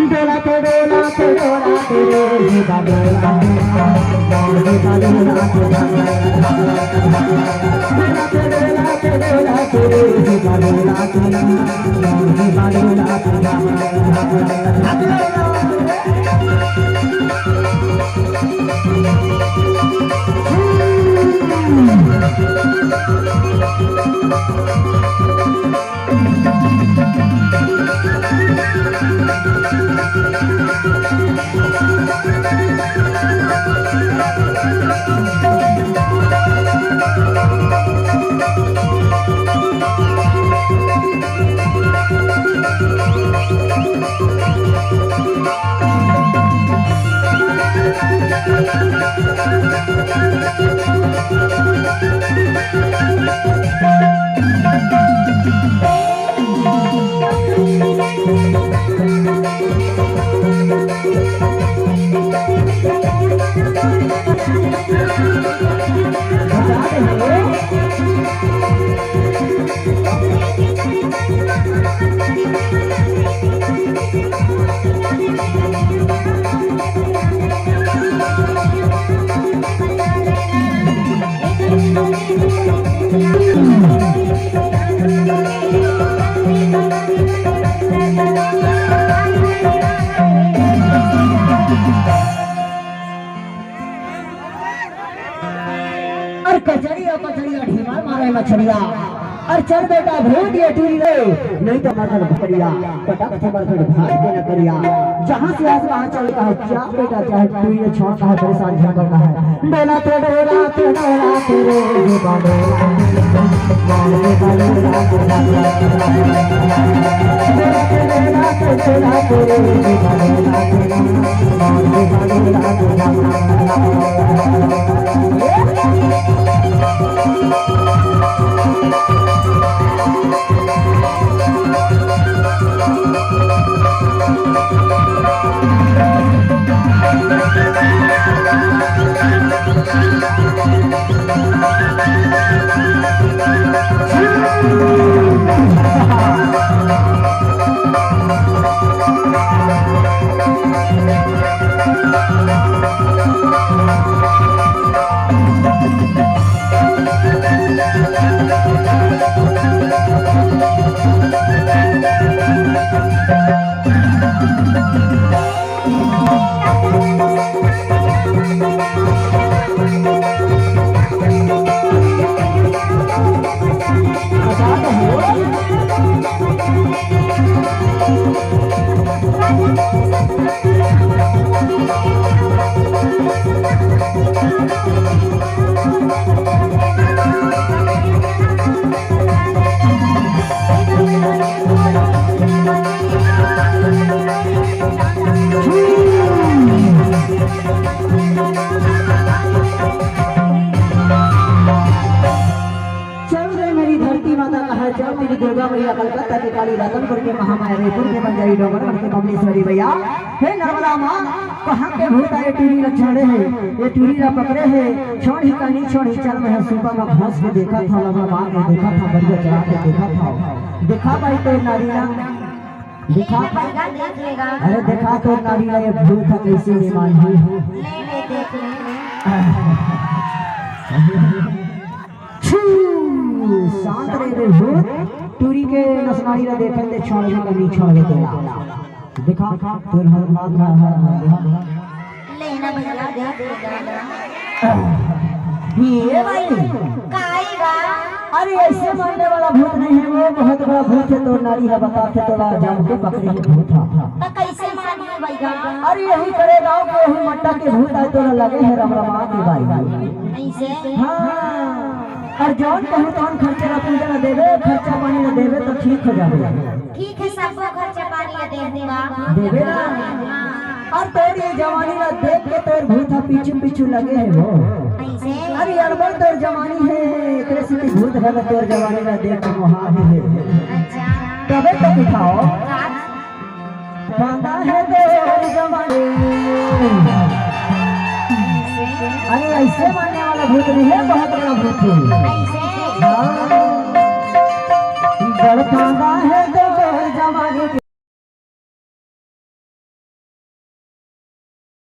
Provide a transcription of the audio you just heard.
डोला तो डोला तो डोला तेरे डोला कचड़िया कचड़िया ढीमा मारे मछलिया और चल बेटा भूत ये टूरी रे नहीं तो मरकर भकरिया पटक से मरकर भाग के न करिया जहां से आज वहां चल का क्या बेटा चाहे टूरी ने छोड़ का है परेशान झड़ करना है डोला तो डोला तो डोला तेरे ये बाबे मान के बाले डोला तो डोला तेरे ये बाबे मान के बाले दुर्गा मैया कलकत्ता के काली रतनपुर के महामाया रेपुर के बंजारी डोंगर के बमलेश्वरी भैया हे नर्मदा माँ कहाँ के भूत आए टूरी न छोड़े है ये टूरी न पकड़े है छोड़ ही कहीं छोड़ ही चल मैं सुबह में घास के देखा था लगा माँ के देखा था बढ़िया चढ़ा के देखा था देखा भाई तो नारीना देखा अरे देखा तो नारीना ये भूत कैसे निमान हुई शांत रहे भूत टूरी के नसनारी रे देखे ते छोड़ के कहीं छोड़ के देला देखा तोर हर बात ना है लेना भैया ये भाई काई बा अरे ऐसे मारने वाला भूत नहीं है वो बहुत बड़ा भूत है तो नारी है बता के तोला जान के पकड़े के भूत था तो कैसे मारिए भैया अरे यही करे गांव के वही मट्टा के भूत है तो लगे है रमरमा के भाई ऐसे हां और जौन कहूँ तौन खर्चा ना पूजा ना देवे खर्चा पानी ना देवे तो ठीक हो जावे ठीक है सबको खर्चा पानी दे देगा देवे ना और तोर ये जवानी ना देख के तोर भूत पीछू पीछू लगे है वो ऐसे अरे अरबन तोर जवानी है एकरे से भूत है तोर जवानी ना देख के वहां है अच्छा तबे तो दिखाओ बांधा है तोर जवानी अरे ऐसे मारने वाला भूत नहीं है बहुत बड़ा भूत है ऐसे बड़खादा है